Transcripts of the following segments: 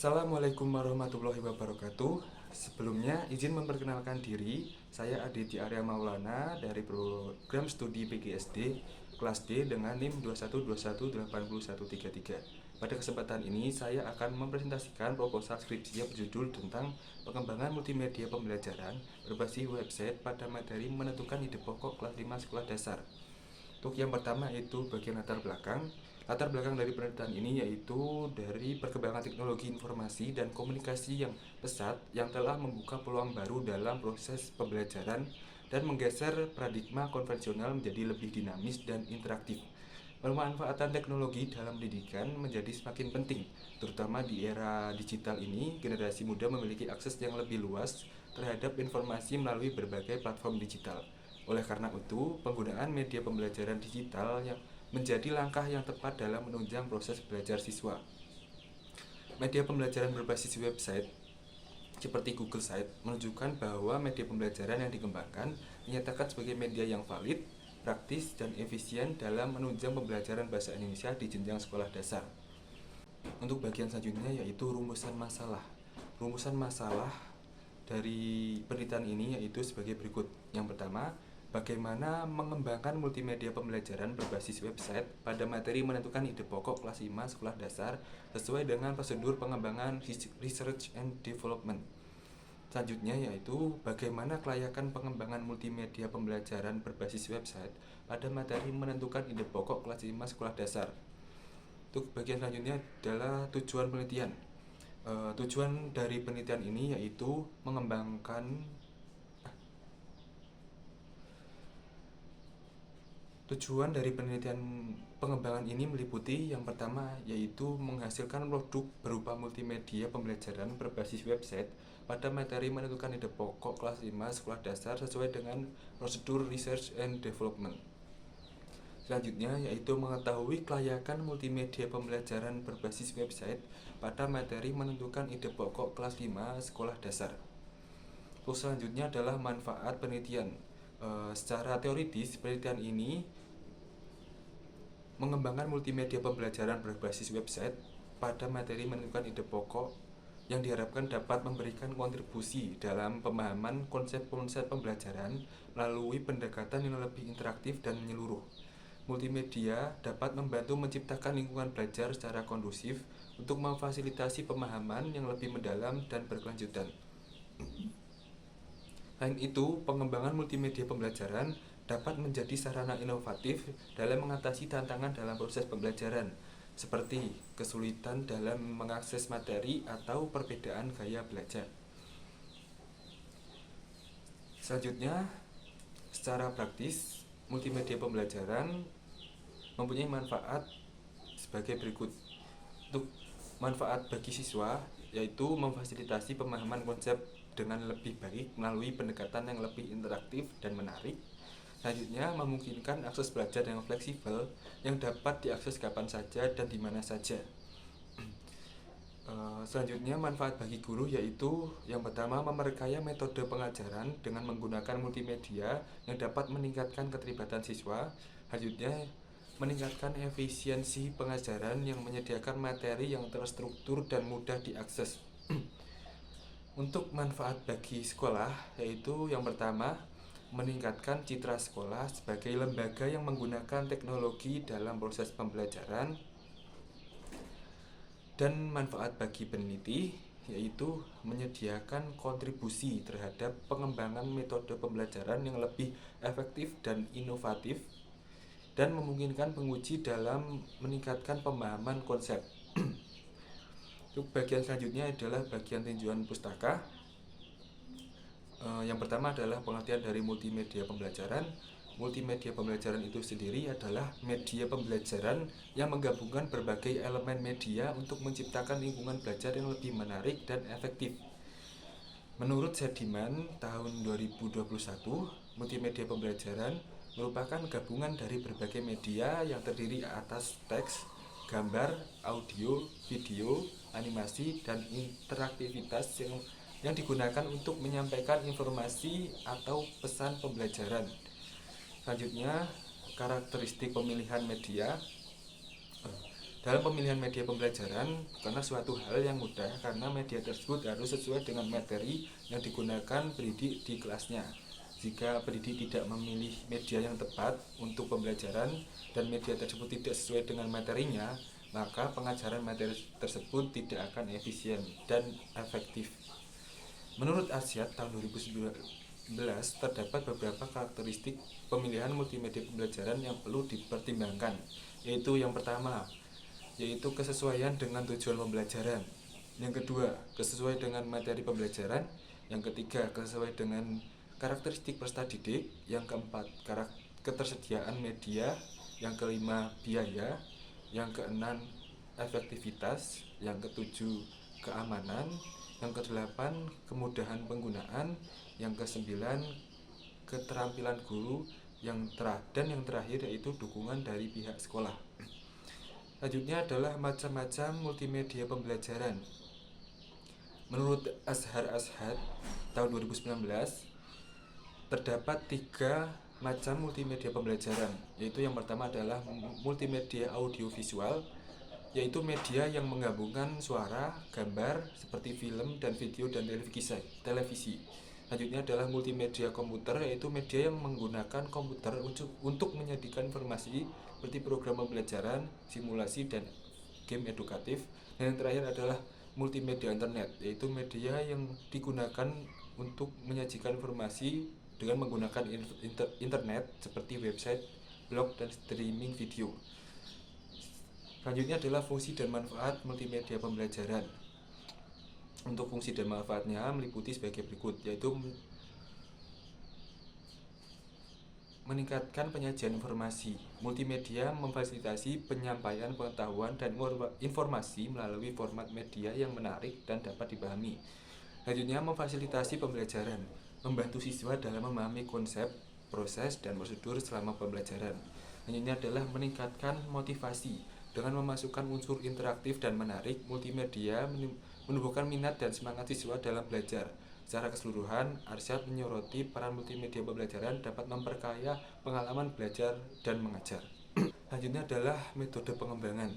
Assalamualaikum warahmatullahi wabarakatuh. Sebelumnya izin memperkenalkan diri, saya Aditya Arya Maulana dari program studi PGSD kelas D dengan NIM 21218133. Pada kesempatan ini saya akan mempresentasikan proposal skripsi yang berjudul tentang pengembangan multimedia pembelajaran berbasis website pada materi menentukan ide pokok kelas 5 sekolah dasar. Untuk yang pertama itu bagian latar belakang. Latar belakang dari penelitian ini yaitu dari perkembangan teknologi informasi dan komunikasi yang pesat yang telah membuka peluang baru dalam proses pembelajaran dan menggeser paradigma konvensional menjadi lebih dinamis dan interaktif. Pemanfaatan teknologi dalam pendidikan menjadi semakin penting, terutama di era digital ini. Generasi muda memiliki akses yang lebih luas terhadap informasi melalui berbagai platform digital. Oleh karena itu, penggunaan media pembelajaran digital yang menjadi langkah yang tepat dalam menunjang proses belajar siswa. Media pembelajaran berbasis website seperti Google Sites menunjukkan bahwa media pembelajaran yang dikembangkan dinyatakan sebagai media yang valid, praktis, dan efisien dalam menunjang pembelajaran bahasa Indonesia di jenjang sekolah dasar. Untuk bagian selanjutnya yaitu rumusan masalah. Rumusan masalah dari penelitian ini yaitu sebagai berikut. Yang pertama, bagaimana mengembangkan multimedia pembelajaran berbasis website pada materi menentukan ide pokok kelas 5 sekolah dasar sesuai dengan prosedur pengembangan research and development. Selanjutnya yaitu bagaimana kelayakan pengembangan multimedia pembelajaran berbasis website pada materi menentukan ide pokok kelas 5 sekolah dasar. Untuk bagian selanjutnya adalah tujuan penelitian. Tujuan dari penelitian ini yaitu Tujuan dari penelitian pengembangan ini meliputi yang pertama yaitu menghasilkan produk berupa multimedia pembelajaran berbasis website pada materi menentukan ide pokok kelas 5 sekolah dasar sesuai dengan prosedur research and development. Selanjutnya yaitu mengetahui kelayakan multimedia pembelajaran berbasis website pada materi menentukan ide pokok kelas 5 sekolah dasar. Terus selanjutnya adalah manfaat penelitian. Secara teoritis, penelitian ini mengembangkan multimedia pembelajaran berbasis website pada materi menentukan ide pokok yang diharapkan dapat memberikan kontribusi dalam pemahaman konsep-konsep pembelajaran melalui pendekatan yang lebih interaktif dan menyeluruh. Multimedia dapat membantu menciptakan lingkungan belajar secara kondusif untuk memfasilitasi pemahaman yang lebih mendalam dan berkelanjutan. Selain itu, pengembangan multimedia pembelajaran dapat menjadi sarana inovatif dalam mengatasi tantangan dalam proses pembelajaran, seperti kesulitan dalam mengakses materi atau perbedaan gaya belajar. Selanjutnya, secara praktis, multimedia pembelajaran mempunyai manfaat sebagai berikut. Untuk manfaat bagi siswa, yaitu memfasilitasi pemahaman konsep dengan lebih baik melalui pendekatan yang lebih interaktif dan menarik. Selanjutnya, memungkinkan akses belajar yang fleksibel yang dapat diakses kapan saja dan di mana saja. Selanjutnya, manfaat bagi guru yaitu yang pertama, memperkaya metode pengajaran dengan menggunakan multimedia yang dapat meningkatkan keterlibatan siswa. Selanjutnya, meningkatkan efisiensi pengajaran yang menyediakan materi yang terstruktur dan mudah diakses. Untuk manfaat bagi sekolah yaitu yang pertama, meningkatkan citra sekolah sebagai lembaga yang menggunakan teknologi dalam proses pembelajaran. Dan manfaat bagi peneliti yaitu menyediakan kontribusi terhadap pengembangan metode pembelajaran yang lebih efektif dan inovatif dan memungkinkan penguji dalam meningkatkan pemahaman konsep. Untuk bagian selanjutnya adalah bagian tinjauan pustaka. Yang pertama adalah pengertian dari multimedia pembelajaran. Multimedia pembelajaran itu sendiri adalah media pembelajaran yang menggabungkan berbagai elemen media untuk menciptakan lingkungan belajar yang lebih menarik dan efektif. Menurut Sediman tahun 2021, multimedia pembelajaran merupakan gabungan dari berbagai media yang terdiri atas teks, gambar, audio, video, animasi, dan interaktivitas yang digunakan untuk menyampaikan informasi atau pesan pembelajaran. Selanjutnya, karakteristik pemilihan media. Dalam pemilihan media pembelajaran bukanlah suatu hal yang mudah karena media tersebut harus sesuai dengan materi yang digunakan pendidik di kelasnya. Jika pendidik tidak memilih media yang tepat untuk pembelajaran dan media tersebut tidak sesuai dengan materinya, maka pengajaran materi tersebut tidak akan efisien dan efektif. Menurut Asyad tahun 2019, terdapat beberapa karakteristik pemilihan multimedia pembelajaran yang perlu dipertimbangkan, yaitu yang pertama, yaitu kesesuaian dengan tujuan pembelajaran. Yang kedua, kesesuaian dengan materi pembelajaran. Yang ketiga, kesesuaian dengan karakteristik peserta didik. Yang keempat, ketersediaan media. Yang kelima, biaya. Yang keenam, efektivitas. Yang ketujuh, keamanan. Yang kedelapan, kemudahan penggunaan. Yang kesembilan, keterampilan guru. Dan yang terakhir yaitu dukungan dari pihak sekolah. Selanjutnya adalah macam-macam multimedia pembelajaran. Menurut Azhar Ashad tahun 2019, terdapat 3 macam multimedia pembelajaran, yaitu yang pertama adalah multimedia audiovisual, yaitu media yang menggabungkan suara, gambar seperti film dan video dan televisi. Selanjutnya adalah multimedia komputer, yaitu media yang menggunakan komputer untuk menyajikan informasi seperti program pembelajaran, simulasi, dan game edukatif. Dan yang terakhir adalah multimedia internet, yaitu media yang digunakan untuk menyajikan informasi dengan menggunakan internet seperti website, blog, dan streaming video. Selanjutnya adalah fungsi dan manfaat multimedia pembelajaran. Untuk fungsi dan manfaatnya meliputi sebagai berikut, yaitu meningkatkan penyajian informasi. Multimedia memfasilitasi penyampaian pengetahuan dan informasi melalui format media yang menarik dan dapat dipahami. Selanjutnya, memfasilitasi pembelajaran, membantu siswa dalam memahami konsep, proses, dan prosedur selama pembelajaran. Selanjutnya adalah meningkatkan motivasi dengan memasukkan unsur interaktif dan menarik. Multimedia menumbuhkan minat dan semangat siswa dalam belajar. Secara keseluruhan, Arsyad menyoroti peran multimedia pembelajaran dapat memperkaya pengalaman belajar dan mengajar. Selanjutnya adalah metode pengembangan.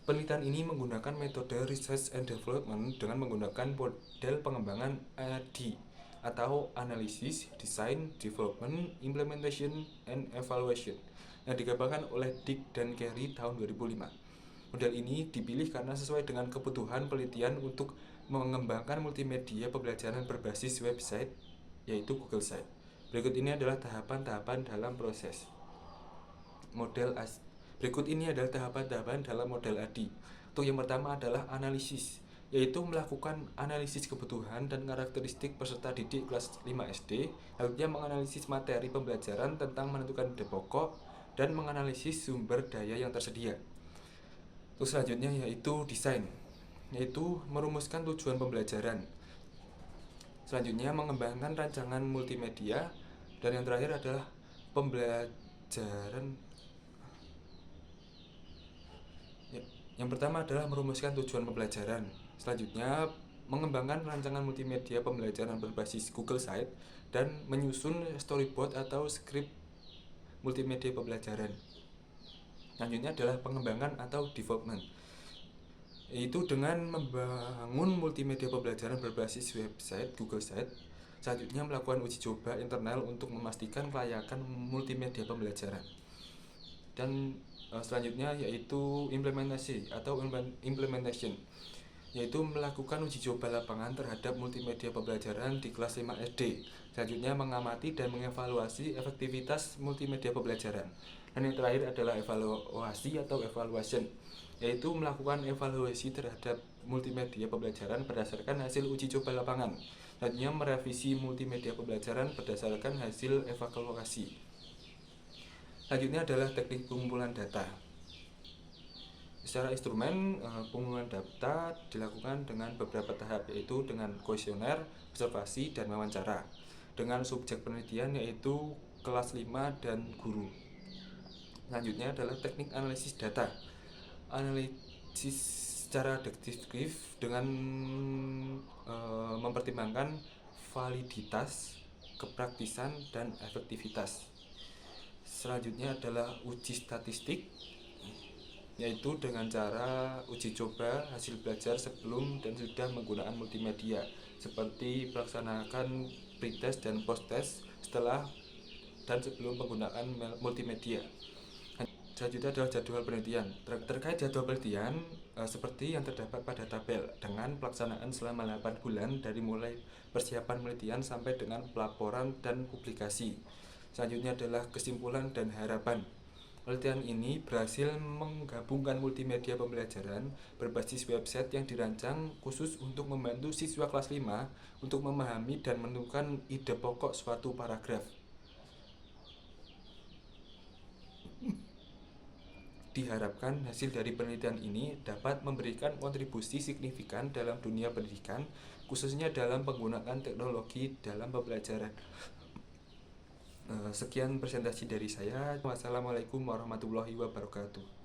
Penelitian ini menggunakan metode Research and Development dengan menggunakan model pengembangan AD atau Analysis, Design, Development, Implementation, and Evaluation yang dikembangkan oleh Dick dan Carey tahun 2005. Model ini dipilih karena sesuai dengan kebutuhan penelitian untuk mengembangkan multimedia pembelajaran berbasis website, yaitu Google Site. Berikut ini adalah tahapan-tahapan dalam proses tahapan-tahapan dalam model ADI. Untuk yang pertama adalah analisis, yaitu melakukan analisis kebutuhan dan karakteristik peserta didik kelas 5 SD. Selanjutnya menganalisis materi pembelajaran tentang menentukan ide pokok dan menganalisis sumber daya yang tersedia. Terus selanjutnya yaitu desain, yaitu merumuskan tujuan pembelajaran. Selanjutnya mengembangkan rancangan multimedia, dan yang terakhir adalah pembelajaran. Yang pertama adalah merumuskan tujuan pembelajaran. Selanjutnya mengembangkan rancangan multimedia pembelajaran berbasis Google Site dan menyusun storyboard atau skrip multimedia pembelajaran. Selanjutnya adalah pengembangan atau development, yaitu dengan membangun multimedia pembelajaran berbasis website Google Site. Selanjutnya melakukan uji coba internal untuk memastikan kelayakan multimedia pembelajaran. Dan selanjutnya yaitu implementasi atau implementation, yaitu melakukan uji coba lapangan terhadap multimedia pembelajaran di kelas 5 SD. Selanjutnya mengamati dan mengevaluasi efektivitas multimedia pembelajaran. Dan yang terakhir adalah evaluasi atau evaluation, yaitu melakukan evaluasi terhadap multimedia pembelajaran berdasarkan hasil uji coba lapangan. Selanjutnya merevisi multimedia pembelajaran berdasarkan hasil evaluasi. Selanjutnya adalah teknik pengumpulan data. Secara instrumen, pengumpulan data dilakukan dengan beberapa tahap, yaitu dengan kuesioner, observasi, dan wawancara. Dengan subjek penelitian yaitu kelas 5 dan guru. Selanjutnya adalah teknik analisis data. Analisis secara deduktif dengan mempertimbangkan validitas, kepraktisan, dan efektivitas. Selanjutnya adalah uji statistik. yaitu dengan cara uji coba hasil belajar sebelum dan sudah menggunakan multimedia, seperti melaksanakan pretest dan posttest setelah dan sebelum menggunakan multimedia. Selanjutnya adalah jadwal penelitian. Terkait jadwal penelitian, seperti yang terdapat pada tabel, dengan pelaksanaan selama 8 bulan dari mulai persiapan penelitian sampai dengan pelaporan dan publikasi. Selanjutnya adalah kesimpulan dan harapan. Penelitian ini berhasil menggabungkan multimedia pembelajaran berbasis website yang dirancang khusus untuk membantu siswa kelas 5 untuk memahami dan menentukan ide pokok suatu paragraf. Diharapkan hasil dari penelitian ini dapat memberikan kontribusi signifikan dalam dunia pendidikan, khususnya dalam penggunaan teknologi dalam pembelajaran. Sekian presentasi dari saya. Wassalamualaikum warahmatullahi wabarakatuh.